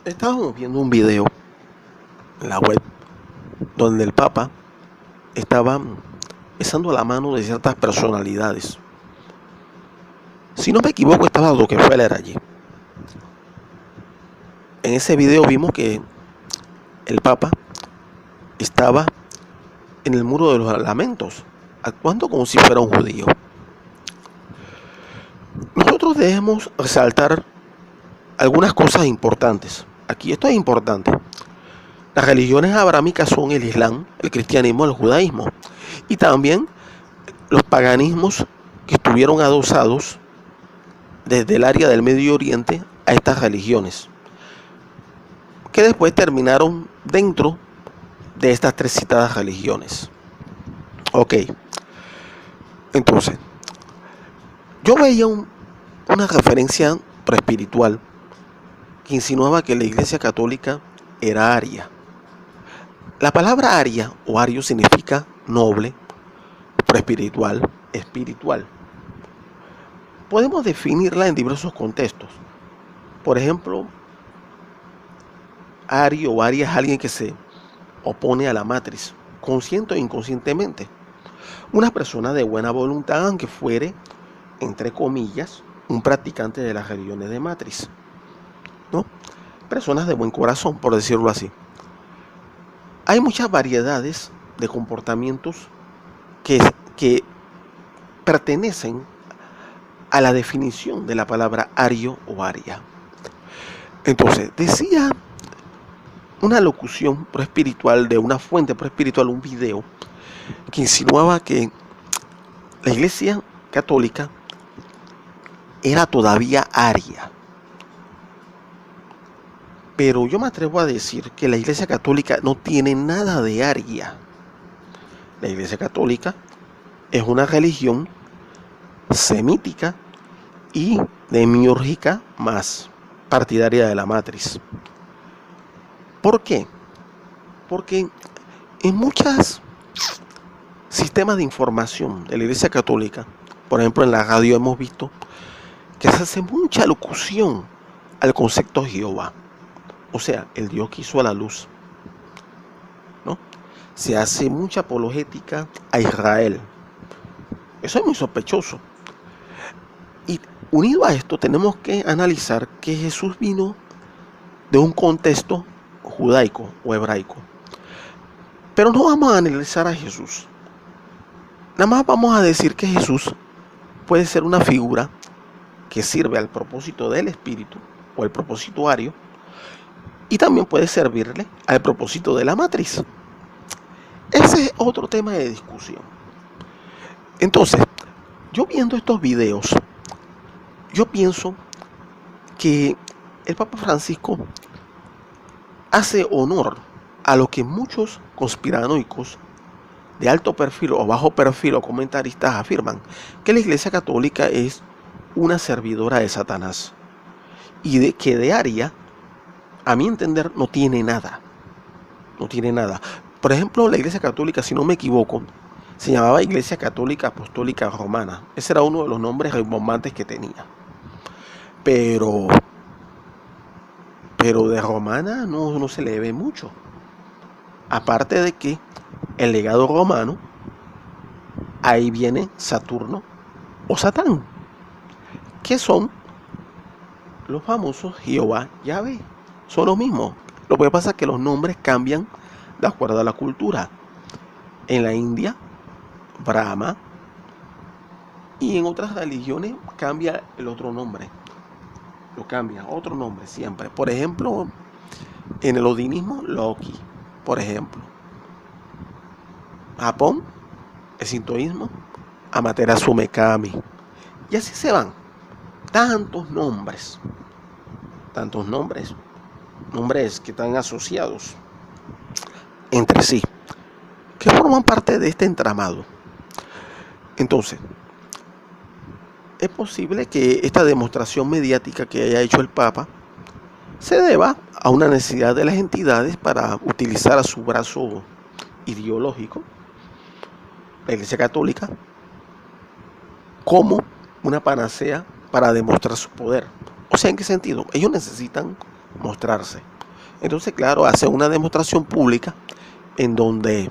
Estábamos viendo un video en la web donde el Papa estaba besando la mano de ciertas personalidades. Si no me equivoco, estaba Rockefeller allí. En ese video vimos que el Papa estaba en el muro de los lamentos, actuando como si fuera un judío. Nosotros debemos resaltar algunas cosas importantes. Aquí esto es importante. Las religiones abrámicas son el Islam, el cristianismo, el judaísmo. Y también los paganismos que estuvieron adosados desde el área del Medio Oriente a estas religiones, que después terminaron dentro de estas tres citadas religiones. Ok, entonces, yo veía una referencia preespiritual que insinuaba que la Iglesia Católica era aria. La palabra aria o ario significa noble, preespiritual, espiritual. Podemos definirla en diversos contextos. Por ejemplo, ario o aria es alguien que se opone a la matriz, consciente o inconscientemente. Una persona de buena voluntad, aunque fuere, entre comillas, un practicante de las religiones de matriz, ¿no? Personas de buen corazón, por decirlo así. Hay muchas variedades de comportamientos que pertenecen a la definición de la palabra ario o aria. Entonces, decía una locución proespiritual de una fuente proespiritual, un video, que insinuaba que la Iglesia Católica era todavía aria. Pero yo me atrevo a decir que la Iglesia Católica no tiene nada de aria. La Iglesia Católica es una religión semítica y demiúrgica más partidaria de la matriz. ¿Por qué? Porque en muchos sistemas de información de la Iglesia Católica, por ejemplo en la radio hemos visto que se hace mucha locución al concepto Jehová, o sea, el Dios que hizo a la luz, ¿no? Se hace mucha apologética a Israel. Eso es muy sospechoso. Y unido a esto tenemos que analizar que Jesús vino de un contexto judaico o hebraico. Pero no vamos a analizar a Jesús. Nada más vamos a decir que Jesús puede ser una figura que sirve al propósito del espíritu o el propósito ario, y también puede servirle al propósito de la matriz. Ese es otro tema de discusión. Entonces, yo viendo estos videos, yo pienso que el Papa Francisco hace honor a lo que muchos conspiranoicos de alto perfil o bajo perfil o comentaristas afirman, que la Iglesia Católica es una servidora de Satanás y que de aria, a mi entender, no tiene nada. No tiene nada. Por ejemplo, la Iglesia Católica, si no me equivoco, se llamaba Iglesia Católica Apostólica Romana. Ese era uno de los nombres rimbombantes que tenía. Pero de romana no se le ve mucho. Aparte de que el legado romano, ahí viene Saturno o Satán, que son los famosos Jehová, Yahvé. Son los mismos. Lo que pasa es que los nombres cambian de acuerdo a la cultura. En la India, Brahma, y en otras religiones cambia el otro nombre. Lo cambia, otro nombre siempre. Por ejemplo, en el odinismo, Loki, por ejemplo. Japón, el sintoísmo, Amaterasu Mekami. Y así se van. Tantos nombres que están asociados entre sí, que forman parte de este entramado. Entonces, es posible que esta demostración mediática que haya hecho el Papa se deba a una necesidad de las entidades para utilizar a su brazo ideológico, la Iglesia Católica, como una panacea para demostrar su poder. O sea, ¿en qué sentido? Ellos necesitan mostrarse. Entonces, claro, hace una demostración pública en donde,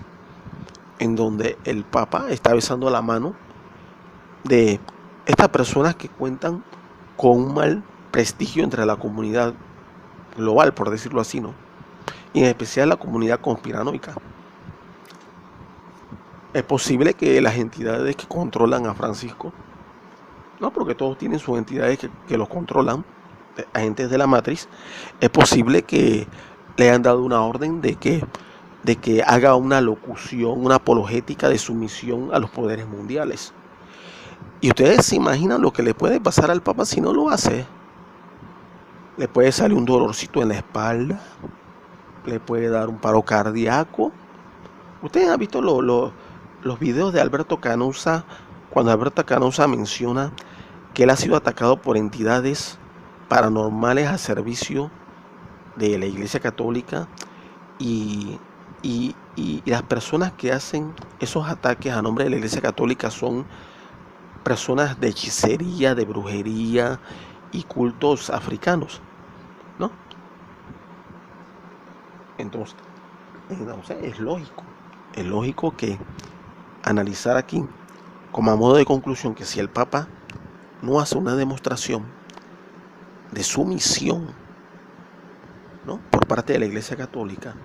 el Papa está besando la mano de estas personas que cuentan con un mal prestigio entre la comunidad global, por decirlo así, ¿no? Y en especial la comunidad conspiranoica. Es posible que las entidades que controlan a Francisco, no, porque todos tienen sus entidades que los controlan, agentes de la matriz, es posible que le hayan dado una orden de que haga una locución, una apologética de sumisión a los poderes mundiales. Y ustedes se imaginan lo que le puede pasar al Papa si no lo hace. Le puede salir un dolorcito en la espalda, le puede dar un paro cardíaco. Ustedes han visto los videos de Alberto Canosa, cuando Alberto Canosa menciona que él ha sido atacado por entidades paranormales a servicio de la Iglesia Católica y las personas que hacen esos ataques a nombre de la Iglesia Católica son personas de hechicería, de brujería y cultos africanos, ¿no? Entonces es lógico que analizar aquí como a modo de conclusión que si el Papa no hace una demostración de sumisión, ¿no?, por parte de la Iglesia Católica,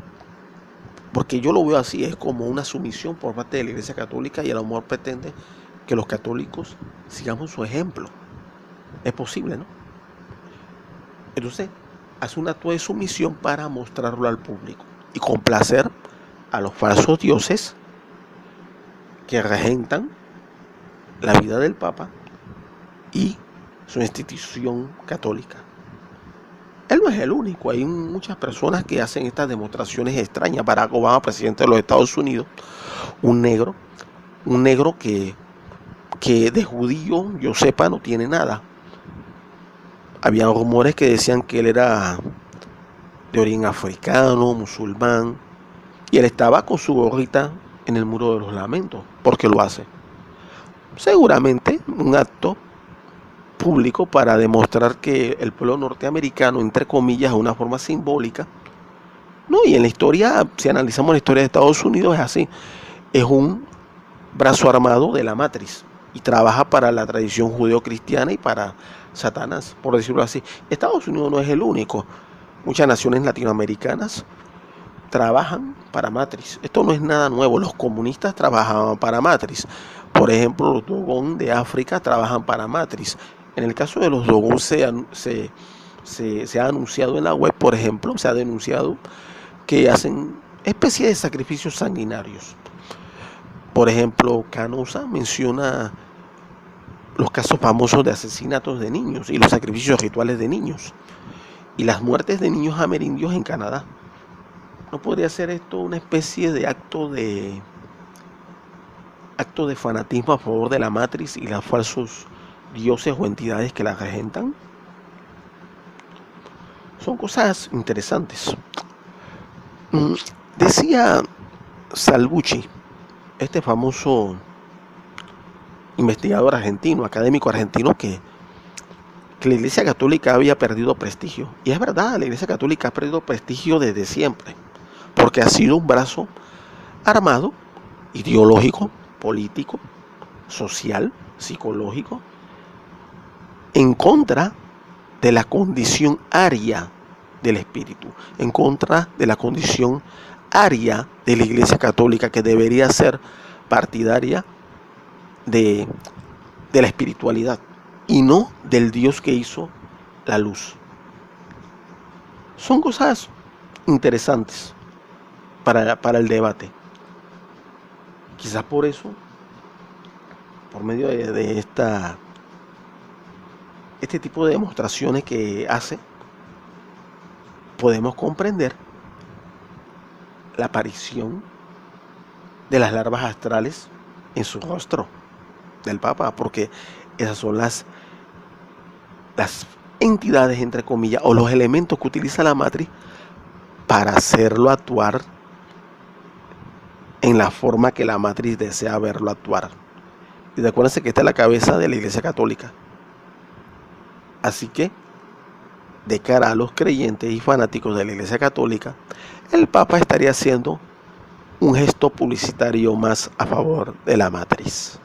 porque yo lo veo así, es como una sumisión por parte de la Iglesia Católica y a lo mejor pretende que los católicos sigamos su ejemplo. Es posible, ¿no? Entonces, hace un acto de sumisión para mostrarlo al público y complacer a los falsos dioses que regentan la vida del Papa y su institución católica. Él no es el único, hay muchas personas que hacen estas demostraciones extrañas. Barack Obama, presidente de los Estados Unidos, un negro que de judío, yo sepa, no tiene nada. Había rumores que decían que él era de origen africano, musulmán, y él estaba con su gorrita en el Muro de los Lamentos. ¿Por qué lo hace? Seguramente un acto público para demostrar que el pueblo norteamericano, entre comillas, de una forma simbólica, no, y en la historia, si analizamos la historia de Estados Unidos, es así, es un brazo armado de la matriz y trabaja para la tradición judeo-cristiana y para Satanás, por decirlo así. Estados Unidos no es el único, muchas naciones latinoamericanas trabajan para matriz. Esto no es nada nuevo, los comunistas trabajaban para matriz. Por ejemplo, los Dogón de África trabajan para matriz. En el caso de los Dogón se ha anunciado en la web, por ejemplo, se ha denunciado que hacen especies de sacrificios sanguinarios. Por ejemplo, Canosa menciona los casos famosos de asesinatos de niños y los sacrificios rituales de niños y las muertes de niños amerindios en Canadá. ¿No podría ser esto una especie de acto de fanatismo a favor de la matriz y los falsos dioses o entidades que la regentan? Son cosas interesantes. Decía Salvucci, este famoso investigador argentino, académico argentino, que la Iglesia Católica había perdido prestigio. Y es verdad, la Iglesia Católica ha perdido prestigio desde siempre, porque ha sido un brazo armado, ideológico, político, social, psicológico, en contra de la condición aria del espíritu, en contra de la condición aria de la Iglesia Católica, que debería ser partidaria de la espiritualidad y no del Dios que hizo la luz. Son cosas interesantes para el debate. Quizás por eso, por medio de este tipo de demostraciones que hace, podemos comprender la aparición de las larvas astrales en su rostro del Papa, porque esas son las entidades, entre comillas, o los elementos que utiliza la matriz para hacerlo actuar en la forma que la matriz desea verlo actuar. Y recuérdense que esta es la cabeza de la Iglesia Católica. Así que de cara a los creyentes y fanáticos de la Iglesia Católica, el Papa estaría haciendo un gesto publicitario más a favor de la matriz.